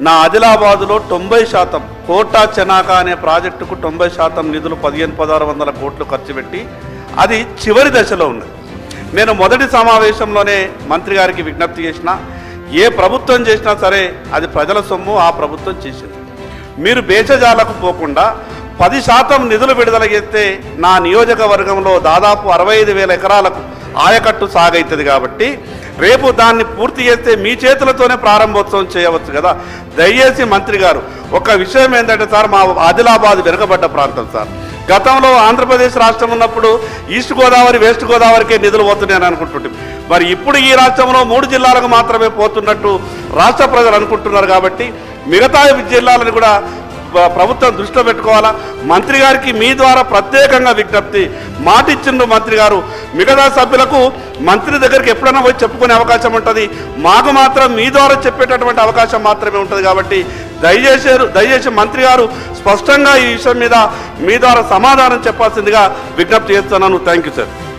నా ఆదిలాబాదులో 90% కోటా చెనాక అనే ప్రాజెక్టుకు 90% నిధులు 15,1600 కోట్లు ఖర్చు పెట్టి అది చివరి దశలో ఉన్నది. నేను మొదటి సమావేశంలోనే మంత్రి గారికి విజ్ఞప్తి చేసిన, ఏ ప్రభుత్వం చేసినా సరే అది ప్రజల సొమ్ము, ఆ ప్రభుత్వం చేసింది. మీరు బేచజాలకు పోకుండా 10% నిధులు విడుదల చేస్తే నా నియోజకవర్గంలో దాదాపు 65,000 ఎకరాలకు ఆయకట్టు సాగైతుంది. కాబట్టి రేపు దాన్ని పూర్తి చేస్తే మీ చేతులతోనే ప్రారంభోత్సవం చేయవచ్చు కదా. దయచేసి మంత్రి గారు ఒక విషయం ఏంటంటే సార్, మా ఆదిలాబాద్ వెనుకబడ్డ ప్రాంతం సార్. గతంలో ఆంధ్రప్రదేశ్ రాష్ట్రం ఉన్నప్పుడు ఈస్ట్ గోదావరి వెస్ట్ గోదావరికే నిధులు పోతున్నాయని అనుకుంటుంటాం. మరి ఇప్పుడు ఈ రాష్ట్రంలో 3 జిల్లాలకు మాత్రమే పోతున్నట్టు రాష్ట్ర ప్రజలు అనుకుంటున్నారు. కాబట్టి మిగతా జిల్లాలను కూడా ప్రభుత్వం దృష్టిలో పెట్టుకోవాలా. మంత్రి గారికి మీ ద్వారా ప్రత్యేకంగా విజ్ఞప్తి, మాటిచ్చిండు మంత్రి గారు. మిగతా సభ్యులకు మంత్రి దగ్గరికి ఎప్పుడైనా పోయి చెప్పుకునే అవకాశం ఉంటుంది, మాకు మాత్రం మీ ద్వారా చెప్పేటటువంటి అవకాశం మాత్రమే ఉంటుంది. కాబట్టి దయచేసి మంత్రి గారు స్పష్టంగా ఈ విషయం మీద మీ ద్వారా సమాధానం చెప్పాల్సిందిగా విజ్ఞప్తి చేస్తున్నాను. Thank you sir.